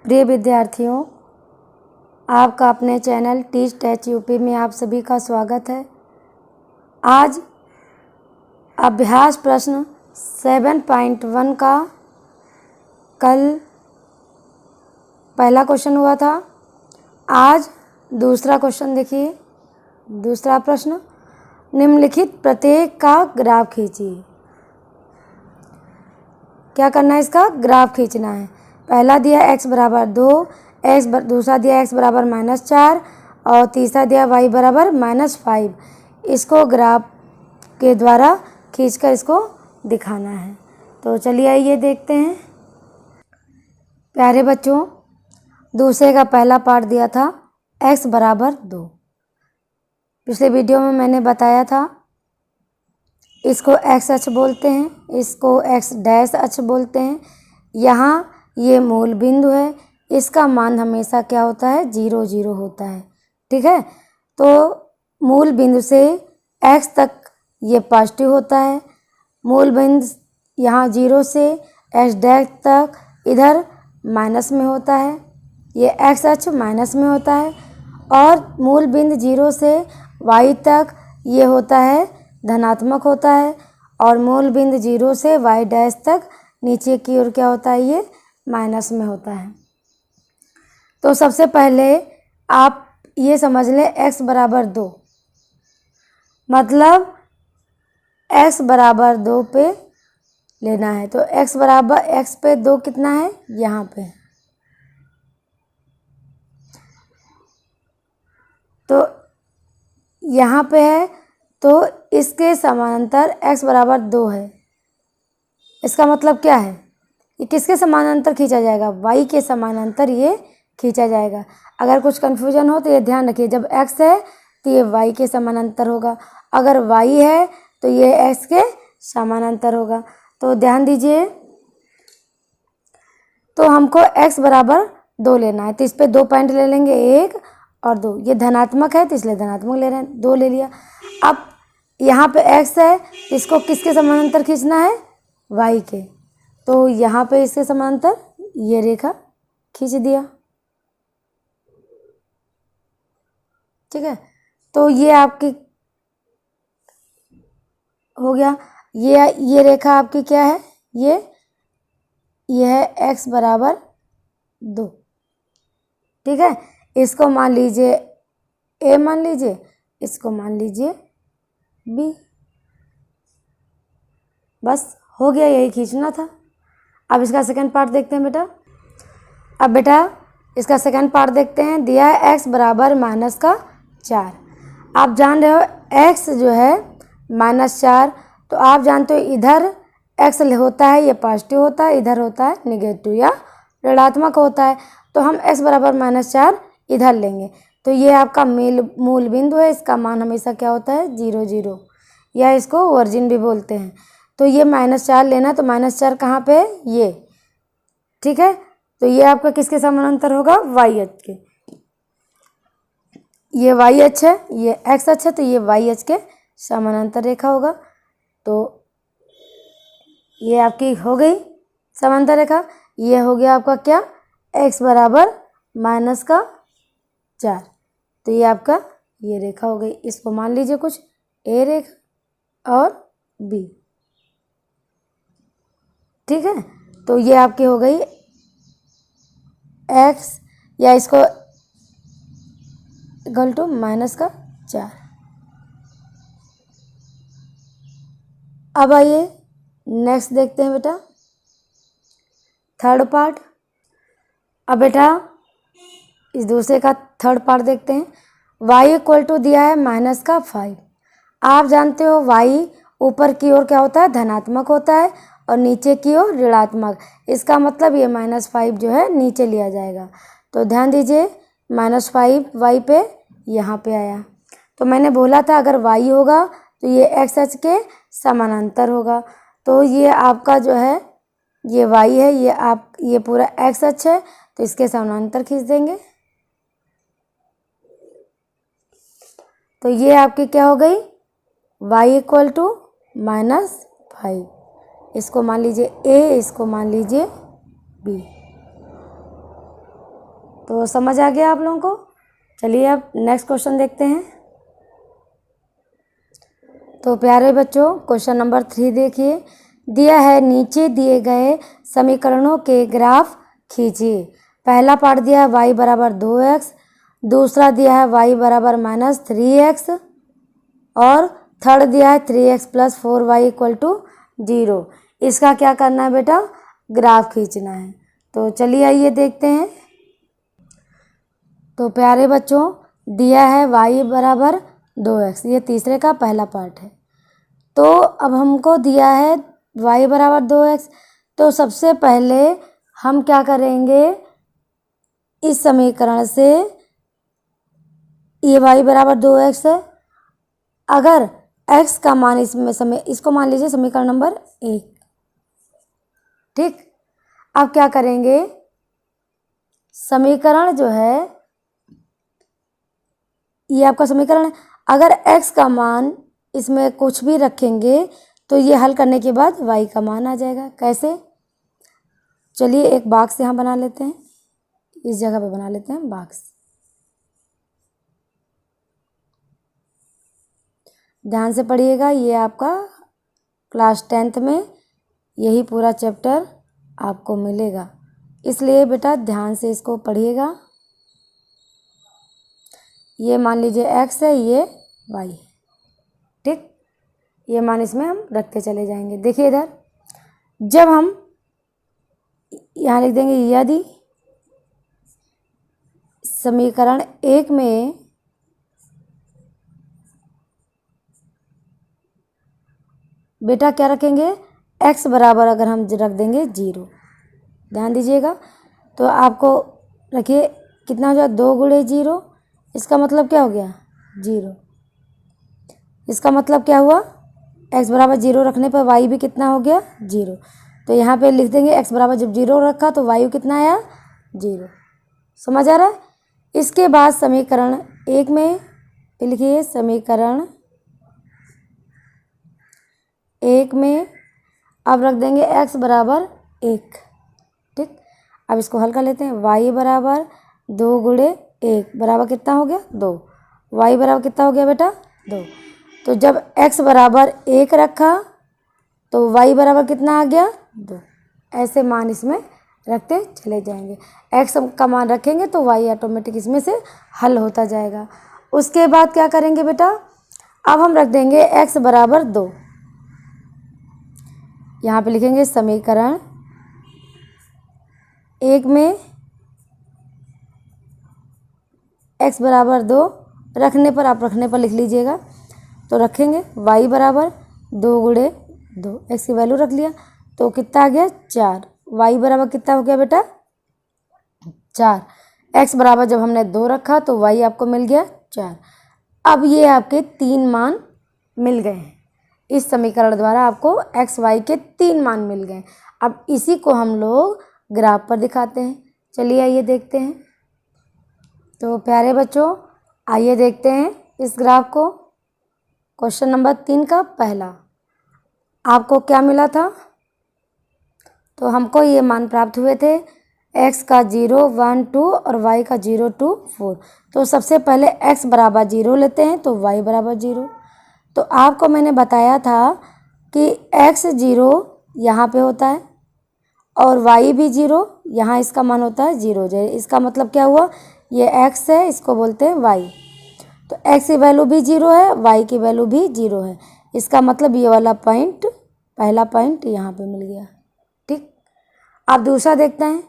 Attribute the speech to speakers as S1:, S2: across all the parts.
S1: प्रिय विद्यार्थियों, आपका अपने चैनल टीच टैच यूपी में आप सभी का स्वागत है। आज अभ्यास प्रश्न 7.1 का कल पहला क्वेश्चन हुआ था। आज दूसरा क्वेश्चन देखिए। दूसरा प्रश्न, निम्नलिखित प्रत्येक का ग्राफ खींचिए। क्या करना है? इसका ग्राफ खींचना है। पहला दिया x बराबर 2, दूसरा दिया x बराबर -4 और तीसरा दिया y बराबर -5। इसको ग्राफ के द्वारा खींचकर इसको दिखाना है। तो चलिए आइए देखते हैं। प्यारे बच्चों, दूसरे का पहला पार्ट दिया था x बराबर 2। पिछले वीडियो में मैंने बताया था, इसको x अक्ष बोलते हैं, इसको x डैश अक्ष बोलते हैं। यहाँ ये मूल बिंदु है, इसका मान हमेशा क्या होता है? 0 0 होता है। ठीक है, तो मूल बिंदु से x तक ये पॉजिटिव होता है। मूल बिंदु यहाँ 0 से x डैश तक इधर माइनस में होता है, ये x अक्ष माइनस में होता है। और मूल बिंदु 0 से y तक ये होता है धनात्मक होता है। और मूल बिंदु 0 से y डैश तक नीचे की ओर क्या होता है? ये माइनस में होता है। तो सबसे पहले आप ये समझ लें, x बराबर 2 मतलब x बराबर 2 पे लेना है। तो x बराबर x पे 2 कितना है? यहाँ पे। तो यहाँ पे है, तो इसके समानांतर x बराबर 2 है। इसका मतलब क्या है? ये किसके समानांतर खींचा जाएगा? y के समानांतर ये खींचा जाएगा। अगर कुछ कन्फ्यूजन हो तो ये ध्यान रखिए, जब x है तो ये y के समानांतर होगा, अगर y है तो ये x के समानांतर होगा। तो ध्यान दीजिए, तो हमको x बराबर 2 लेना है, तो इस पे 2 पॉइंट ले लेंगे, 1 और 2। ये धनात्मक है तो इसलिए धनात्मक ले रहे हैं, 2 ले लिया। अब यहाँ पे x है, इसको किसके समानांतर खींचना है? y के। तो यहाँ पे इसके समानांतर ये रेखा खींच दिया। ठीक है, तो ये आपकी हो गया। ये रेखा आपकी क्या है? ये है x बराबर 2। ठीक है, इसको मान लीजिए a, मान लीजिए, इसको मान लीजिए b। बस हो गया, यही खींचना था। अब इसका सेकंड पार्ट देखते हैं बेटा। अब बेटा इसका सेकंड पार्ट देखते हैं। दिया है x बराबर -4। आप जान रहे हो x जो है -4, तो आप जानते हो इधर x होता है ये पॉजिटिव होता है, इधर होता है नेगेटिव या ऋणात्मक होता है। तो हम x बराबर -4 इधर लेंगे, तो ये आपका मूल बिंदु है। इसका मान हमेशा क्या होता है? 0 0, या इसको ओरिजिन भी बोलते हैं। तो ये -4 लेना, तो -4 कहाँ पे है? ये। ठीक है, तो ये आपका किसके समानांतर होगा? y अक्ष के। ये y अक्ष है, ये x अक्ष है, तो ये y अक्ष के समानांतर रेखा होगा। तो ये आपकी हो गई समांतर रेखा। ये हो गया आपका क्या? x बराबर -4। तो ये आपका ये रेखा हो गई। इसको मान लीजिए कुछ a रेखा और b। ठीक है, तो ये आपकी हो गई x, या इसको इक्वल टू -4। अब आइए नेक्स्ट देखते हैं बेटा, थर्ड पार्ट। अब बेटा इस दूसरे का थर्ड पार्ट देखते हैं। y इक्वल टू दिया है -5। आप जानते हो y ऊपर की ओर क्या होता है? धनात्मक होता है, और नीचे की ओर ऋणात्मक। इसका मतलब ये -5 जो है नीचे लिया जाएगा। तो ध्यान दीजिए, -5 y पे यहाँ पे आया। तो मैंने बोला था अगर y होगा तो ये x अक्ष के समानांतर होगा। तो ये आपका जो है ये y है, ये पूरा x अक्ष है, तो इसके समानांतर खींच देंगे। तो ये आपकी क्या हो गई? y equal to -5। इसको मान लीजिए a, इसको मान लीजिए b। तो समझ आ गया आप लोगों को। चलिए अब नेक्स्ट क्वेश्चन देखते हैं। तो प्यारे बच्चों क्वेश्चन नंबर 3 देखिए, दिया है नीचे दिए गए समीकरणों के ग्राफ खींचिए। पहला पार्ट दिया है y बराबर 2x, दूसरा दिया है y बराबर -3x और थर्ड दिया है 3x + 4y = 0। इसका क्या करना है बेटा, ग्राफ खींचना है। तो चलिए आइए देखते हैं। तो प्यारे बच्चों दिया है y बराबर 2x, ये तीसरे का पहला पार्ट है। तो अब हमको दिया है y बराबर 2x, तो सबसे पहले हम क्या करेंगे, इस समीकरण से ये y बराबर 2x है, अगर x का मान इसमें इसको मान लीजिए समीकरण नंबर 1, ठीक। अब क्या करेंगे, समीकरण जो है ये आपका समीकरण है, अगर x का मान इसमें कुछ भी रखेंगे तो ये हल करने के बाद y का मान आ जाएगा। कैसे, चलिए एक बॉक्स यहाँ बना लेते हैं, इस जगह पे बना लेते हैं बॉक्स। ध्यान से पढ़िएगा, ये आपका क्लास 10th में यही पूरा चैप्टर आपको मिलेगा, इसलिए बेटा ध्यान से इसको पढ़िएगा। ये मान लीजिए x है, ये y है, ठीक। ये मान इसमें हम रखते चले जाएंगे। देखिए इधर, जब हम यहाँ लिख देंगे यदि समीकरण 1 में बेटा क्या रखेंगे, x बराबर अगर हम रख देंगे 0, ध्यान दीजिएगा, तो आपको रखिए कितना हो जाए 2 × 0, इसका मतलब क्या हो गया 0। इसका मतलब क्या हुआ, x बराबर 0 रखने पर y भी कितना हो गया 0। तो यहाँ पे लिख देंगे x बराबर जब 0 रखा तो y कितना आया 0। समझ आ रहा है। इसके बाद समीकरण 1 में लिखिए, समीकरण 1 में अब रख देंगे x बराबर 1, ठीक। अब इसको हल कर लेते हैं। y बराबर 2 × 1 बराबर कितना हो गया 2, y बराबर कितना हो गया बेटा 2। तो जब x बराबर 1 रखा तो y बराबर कितना आ गया 2। ऐसे मान इसमें रखते चले जाएंगे, x का मान रखेंगे तो y ऑटोमेटिक इसमें से हल होता जाएगा। उसके बाद क्या करेंगे बेटा, अब हम रख देंगे x बराबर 2, यहाँ पे लिखेंगे समीकरण 1 में x बराबर 2 रखने पर, आप रखने पर लिख लीजिएगा, तो रखेंगे y बराबर 2 × 2, x की वैल्यू रख लिया तो कितना आ गया 4, y बराबर कितना हो गया बेटा 4, x बराबर जब हमने 2 रखा तो y आपको मिल गया 4। अब ये आपके 3 मान मिल गए हैं, इस समीकरण द्वारा आपको x y के 3 मान मिल गए। अब इसी को हम लोग ग्राफ पर दिखाते हैं। चलिए आइए देखते हैं। तो प्यारे बच्चों आइए देखते हैं इस ग्राफ को। क्वेश्चन नंबर 3 का पहला, आपको क्या मिला था, तो हमको ये मान प्राप्त हुए थे x का 0, 1, 2 और y का 0, 2, 4। तो सबसे पहले x बराबर 0 लेते हैं तो y बराबर 0। तो आपको मैंने बताया था कि x 0 यहाँ पे होता है और y भी 0, यहाँ इसका मान होता है 0। इसका मतलब क्या हुआ, ये x है, इसको बोलते हैं y। तो x की वैल्यू भी 0 है, y की वैल्यू भी 0 है। इसका मतलब ये वाला पॉइंट, पहला पॉइंट यहाँ पे मिल गया, ठीक। अब दूसरा देखते हैं,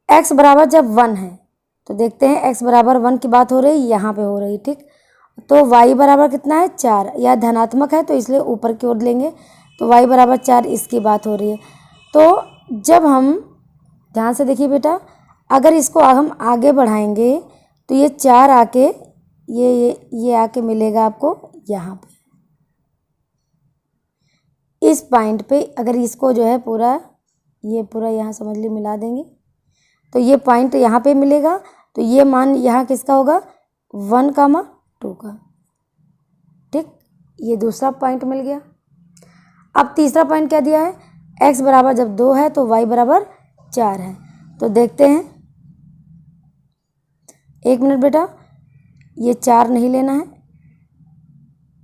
S1: x बराबर जब 1 है तो देखते हैं x बराबर 1 की बात हो रही, यहाँ पे हो रही, ठीक। तो y बराबर कितना है 4, यह धनात्मक है तो इसलिए ऊपर की ओर लेंगे, तो y बराबर 4 इसकी बात हो रही है। तो जब हम ध्यान से देखिए बेटा, अगर इसको हम आगे बढ़ाएंगे तो ये 4 आके ये आके मिलेगा आपको यहाँ पे, इस पॉइंट पे। अगर इसको जो है पूरा ये पूरा यहाँ समझ ली मिला देंगे तो ये पॉइंट यहाँ पे मिलेगा, तो ये मान यहाँ किसका होगा 1, 2 का, ठीक। ये दूसरा पॉइंट मिल गया। अब तीसरा पॉइंट क्या दिया है, x बराबर जब 2 है तो y बराबर 4 है। तो देखते हैं एक मिनट बेटा, ये 4 नहीं लेना है,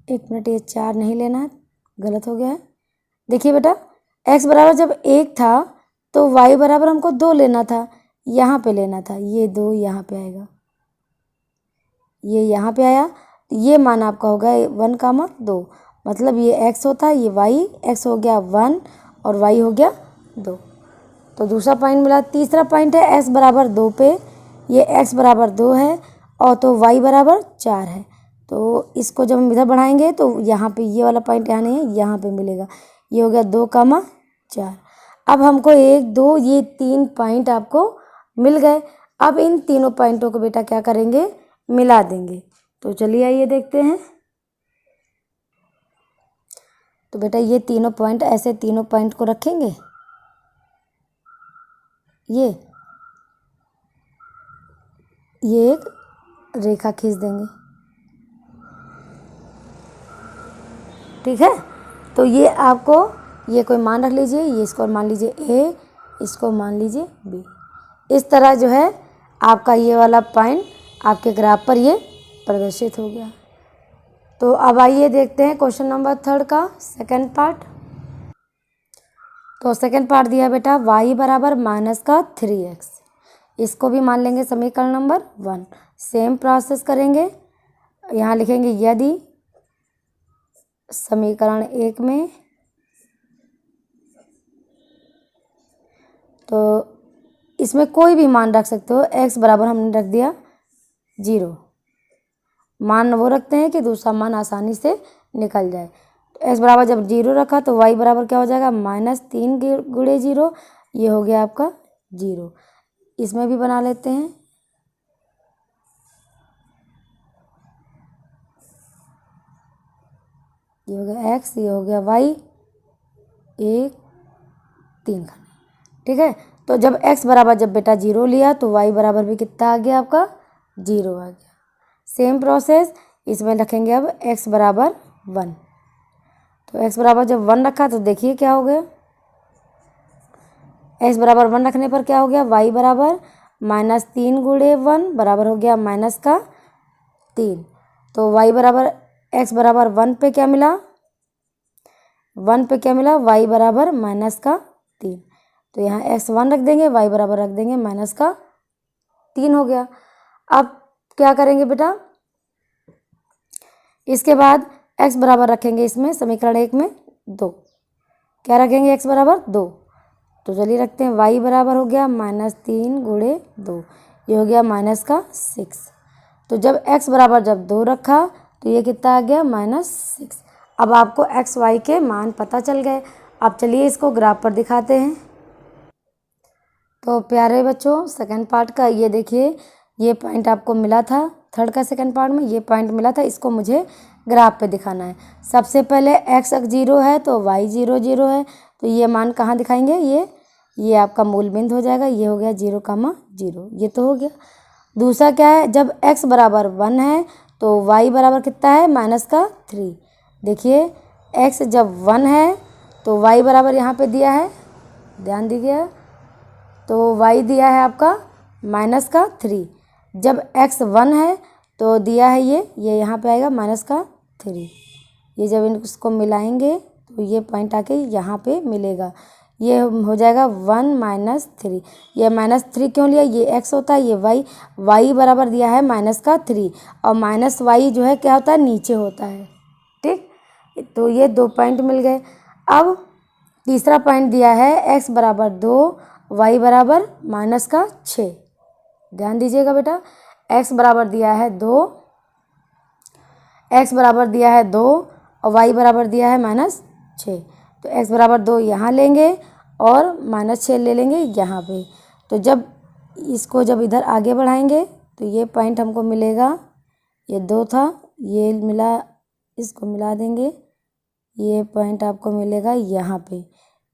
S1: एक मिनट, ये 4 नहीं लेना है, गलत हो गया है। देखिए बेटा, x बराबर जब 1 था तो y बराबर हमको 2 लेना था, यहाँ पे लेना था, ये 2 यहाँ पे आएगा, ये यहाँ पे आया, तो ये मान आपका होगा 1,2, मतलब ये x होता है, ये y, x हो गया 1 और y हो गया 2। तो दूसरा पॉइंट मिला। तीसरा पॉइंट है x बराबर 2 पे, ये x बराबर 2 है और तो y बराबर 4 है। तो इसको जब हम इधर बढ़ाएंगे तो यहाँ पे ये वाला पॉइंट यहाँ नहीं है, यहाँ पे मिलेगा, ये हो गया 2,4। अब हमको 1 2 ये 3 पॉइंट आपको मिल गए। अब इन तीनों पॉइंटों को बेटा क्या करेंगे, मिला देंगे। तो चलिए आइए देखते हैं। तो बेटा ये तीनों पॉइंट, ऐसे तीनों पॉइंट को रखेंगे, ये एक रेखा खींच देंगे, ठीक है। तो ये आपको, ये कोई मान रख लीजिए, ये इसको मान लीजिए a, इसको मान लीजिए b। इस तरह जो है आपका ये वाला पॉइंट आपके ग्राफ पर ये प्रदर्शित हो गया। तो अब आइए देखते हैं क्वेश्चन नंबर 3 का सेकंड पार्ट। तो सेकंड पार्ट दिया बेटा y बराबर माइनस का 3x, इसको भी मान लेंगे समीकरण नंबर 1। सेम प्रोसेस करेंगे, यहाँ लिखेंगे यदि समीकरण 1 में, तो इसमें कोई भी मान रख सकते हो, x बराबर हमने रख दिया 0, मान वो रखते हैं कि दूसरा मान आसानी से निकल जाए। तो x बराबर जब 0 रखा तो y बराबर क्या हो जाएगा, -3 गुणे 0, ये हो गया आपका 0। इसमें भी बना लेते हैं, ये हो गया x, ये हो गया y, 1 3 का, ठीक है। तो जब x बराबर जब बेटा 0 लिया तो y बराबर भी कितना आ गया आपका, 0 आ गया। सेम प्रोसेस इसमें रखेंगे अब x बराबर 1। तो x बराबर जब 1 रखा तो देखिए क्या हो गया, x बराबर 1 रखने पर क्या हो गया, y बराबर -3 गुणे 1 बराबर हो गया -3। तो y बराबर, x बराबर 1 पे क्या मिला, 1 पे क्या मिला, y बराबर -3। तो यहाँ x 1 रख देंगे, y बराबर रख देंगे -3 हो गया। अब क्या करेंगे बेटा, इसके बाद x बराबर रखेंगे इसमें समीकरण 1 में 2, क्या रखेंगे, x बराबर 2। तो चलिए रखते हैं, y बराबर हो गया -3 गुणे 2, ये हो गया -6। तो जब x बराबर जब 2 रखा तो ये कितना आ गया, -6। अब आपको x y के मान पता चल गए। अब चलिए इसको ग्राफ पर दिखाते हैं। तो प्यारे बच्चों, सेकंड पार्ट का ये देखिए, ये पॉइंट आपको मिला था, थर्ड का सेकंड पार्ट में ये पॉइंट मिला था, इसको मुझे ग्राफ पे दिखाना है। सबसे पहले x अक्ष 0 है तो y 0 0 है, तो ये मान कहाँ दिखाएंगे, ये आपका मूल बिंदु हो जाएगा, ये हो गया 0,0, ये तो हो गया। दूसरा क्या है, जब x बराबर 1 है तो y बराबर कितना है, -3। देखिए x जब 1 है तो y बराबर यहाँ पे दिया है, ध्यान दीजिए, तो y दिया है आपका -3। जब x 1 है तो दिया है ये यहाँ पे आएगा -3। ये जब इसको मिलाएंगे तो ये पॉइंट आके यहाँ पे मिलेगा, ये हो जाएगा 1 - 3। ये -3 क्यों लिया, ये x होता है, ये y बराबर दिया है -3 और -y जो है क्या होता है, नीचे होता है, ठीक। तो ये 2 पॉइंट मिल गए। अब तीसरा पॉइंट दिया है x बराबर 2, y बराबर -6। ध्यान दीजिएगा बेटा, x बराबर दिया है 2, x बराबर दिया है 2 और y बराबर दिया है -6। तो x बराबर 2 यहाँ लेंगे और -6 ले लेंगे यहाँ पे। तो जब इसको जब इधर आगे बढ़ाएंगे तो ये पॉइंट हमको मिलेगा, ये 2 था, ये मिला, इसको मिला देंगे, ये पॉइंट आपको मिलेगा यहाँ पे।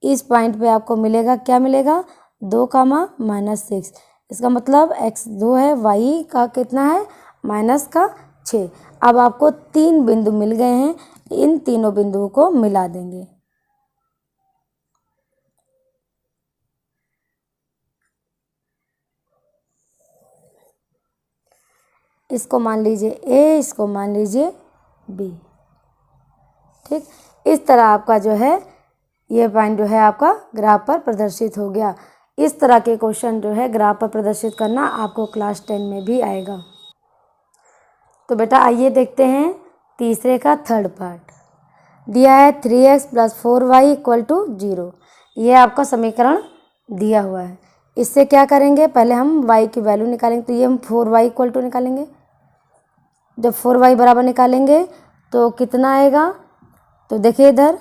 S1: इस पॉइंट पे आपको मिलेगा, क्या मिलेगा, 2, -6। इसका मतलब x 2 है, y का कितना है, -6। अब आपको 3 बिंदु मिल गए हैं, इन तीनों बिंदुओं को मिला देंगे। इसको मान लीजिए ए, इसको मान लीजिए बी। ठीक, इस तरह आपका जो है ये पॉइंट जो है आपका ग्राफ पर प्रदर्शित हो गया। इस तरह के क्वेश्चन जो है ग्राफ पर प्रदर्शित करना आपको क्लास 10 में भी आएगा। तो बेटा आइए देखते हैं तीसरे का थर्ड पार्ट। दिया है 3x + 4y = 0। ये आपका समीकरण दिया हुआ है। इससे क्या करेंगे, पहले हम y की वैल्यू निकालेंगे। तो ये हम 4y = निकालेंगे। जब 4y बराबर निकालेंगे तो कितना आएगा, तो देखिए इधर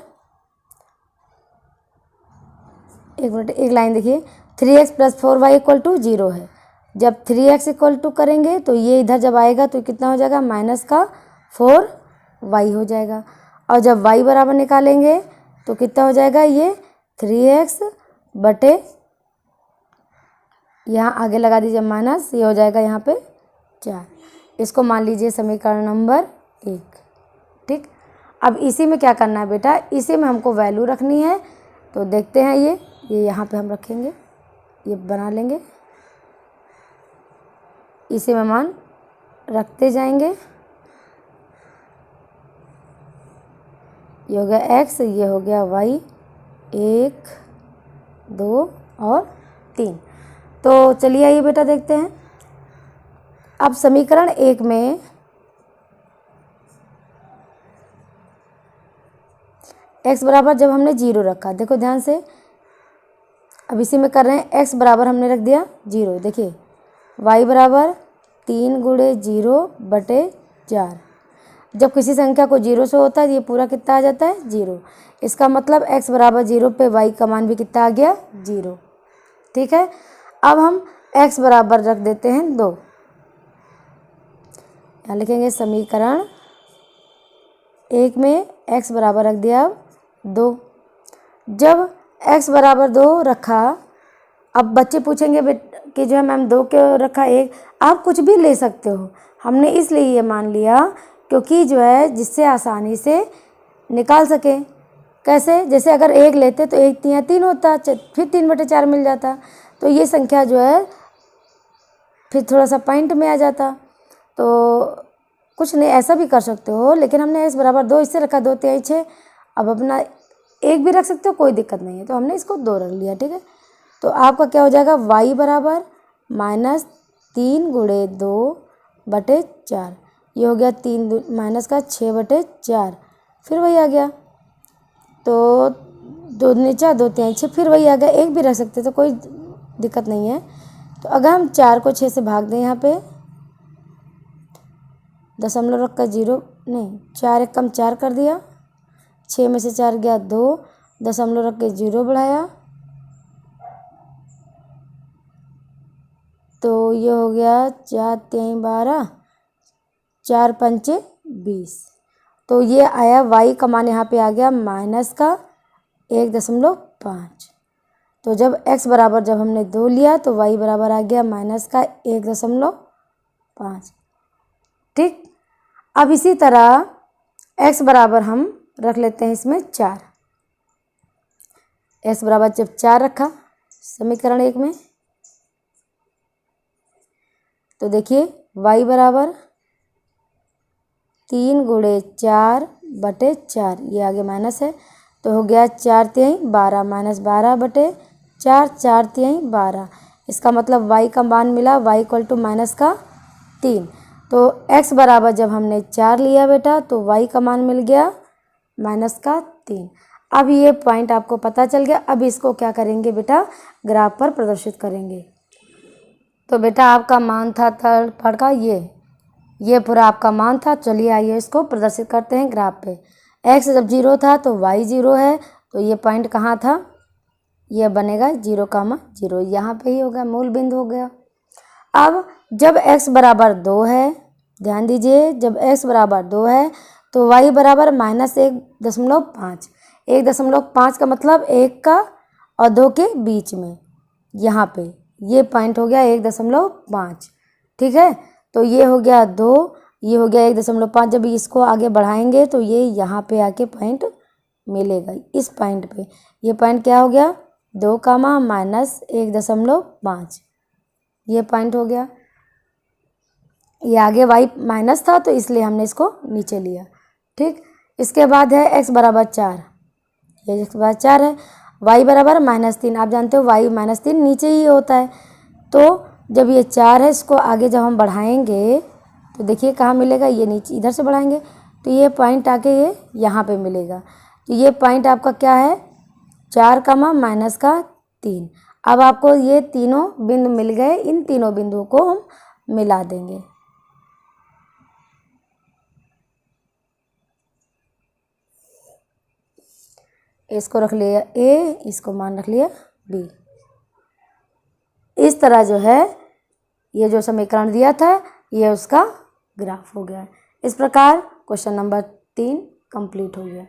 S1: एक मिनट, एक लाइन देखिए, 3x + 4y = 0 है। जब 3x = करेंगे तो ये इधर जब आएगा तो कितना हो जाएगा, -4y हो जाएगा। और जब y बराबर निकालेंगे तो कितना हो जाएगा, ये 3x बटे, यहाँ आगे लगा दीजिए माइनस, ये हो जाएगा यहाँ पे 4। इसको मान लीजिए समीकरण नंबर 1। ठीक, अब इसी में क्या करना है बेटा, इसी में हमको वैल्यू रखनी है। तो देखते हैं, ये यहाँ पे हम रखेंगे, ये बना लेंगे, इसी में मान रखते जाएंगे। ये हो गया x, ये हो गया y, 1 2 और 3। तो चलिए आइए बेटा देखते हैं। अब समीकरण 1 में x बराबर जब हमने 0 रखा, देखो ध्यान से, अब इसी में कर रहे हैं, x बराबर हमने रख दिया 0। देखिए y बराबर 3 × 0/4। जब किसी संख्या को 0 से होता है ये पूरा कितना आ जाता है, 0। इसका मतलब x बराबर 0 पे y का मान भी कितना आ गया, 0। ठीक है, अब हम x बराबर रख देते हैं 2। यहाँ लिखेंगे समीकरण 1 में x बराबर रख दिया अब 2। जब x बराबर 2 रखा, अब बच्चे पूछेंगे कि जो है मैम 2 क्यों रखा 1। आप कुछ भी ले सकते हो, हमने इसलिए ये मान लिया क्योंकि जो है जिससे आसानी से निकाल सके। कैसे, जैसे अगर 1 लेते तो 1 × 3 होता, फिर 3/4 मिल जाता, तो ये संख्या जो है फिर थोड़ा सा पॉइंट में आ जाता। तो कुछ नहीं, ऐसा भी कर सकते हो, लेकिन हमने x बराबर 2 इससे रखा, 2 × 6। अब अपना 1 भी रख सकते हो, कोई दिक्कत नहीं है, तो हमने इसको 2 रख लिया। ठीक है, तो आपका क्या हो जाएगा, y बराबर -3 × 2/4। ये हो गया 3 माइनस का 6/4, फिर वही आ गया। तो 2 नीचा 2 × 6, फिर वही आ गया। 1 भी रख सकते तो कोई दिक्कत नहीं है। तो अगर हम 4 को 6 से भाग दें, यहाँ पे दशमलव रख कर 0 नहीं, 4 × 1 = 4 कर दिया, 6 में से 4 गया 2, दशमलव रख के 0 बढ़ाया, तो ये हो गया 4 × 3 = 12, 4 × 5 = 20। तो ये आया y का मान यहाँ पे आ गया -1.5। तो जब x बराबर जब हमने 2 लिया तो y बराबर आ गया -1.5। ठीक, अब इसी तरह x बराबर हम रख लेते हैं इसमें 4। x बराबर जब 4 रखा समीकरण 1 में, तो देखिए y बराबर 3 × 4/4, ये आगे माइनस है, तो हो गया 4 × 3 = 12 -12/4, 4 × 3 = 12। इसका मतलब y का मान मिला y = -3। तो x बराबर जब हमने 4 लिया बेटा तो y का मान मिल गया -3। अब ये पॉइंट आपको पता चल गया। अब इसको क्या करेंगे बेटा, ग्राफ पर प्रदर्शित करेंगे। तो बेटा आपका मान था थर्ड पार्ट का ये पूरा आपका मान था। चलिए आइए इसको प्रदर्शित करते हैं ग्राफ पे। x जब 0 था तो y 0 है, तो ये पॉइंट कहाँ था, ये बनेगा 0,0, यहाँ पे ही होगा, मूल बिंदु हो गया। अब जब x बराबर 2 है, ध्यान दीजिए, जब x बराबर 2 है तो y बराबर -1.5। 1.5 का मतलब 1 का और 2 के बीच में, यहाँ पे ये पॉइंट हो गया 1.5। ठीक है, तो ये हो गया 2, ये हो गया 1.5। जब इसको आगे बढ़ाएंगे तो ये यहाँ पे आके पॉइंट मिलेगा, इस पॉइंट पे। ये पॉइंट क्या हो गया, 2, -1.5, ये पॉइंट हो गया। ये आगे y माइनस था तो इसलिए हमने इसको नीचे लिया। ठीक, इसके बाद है x बराबर 4, ये x बराबर 4 है, y बराबर -3। आप जानते हो y -3 नीचे ही होता है, तो जब ये 4 है इसको आगे जब हम बढ़ाएंगे तो देखिए कहाँ मिलेगा, ये नीचे इधर से बढ़ाएंगे तो ये पॉइंट आके ये यहाँ पे मिलेगा। तो ये पॉइंट आपका क्या है, 4 -3। अब आपको ये तीनों बिंदु मिल गए, इन तीनों बिंदुओं को हम मिला देंगे। इसको रख लिया a, इसको मान रख लिया b। इस तरह जो है ये जो समीकरण दिया था ये उसका ग्राफ हो गया। इस प्रकार क्वेश्चन नंबर 3 कंप्लीट हो गया।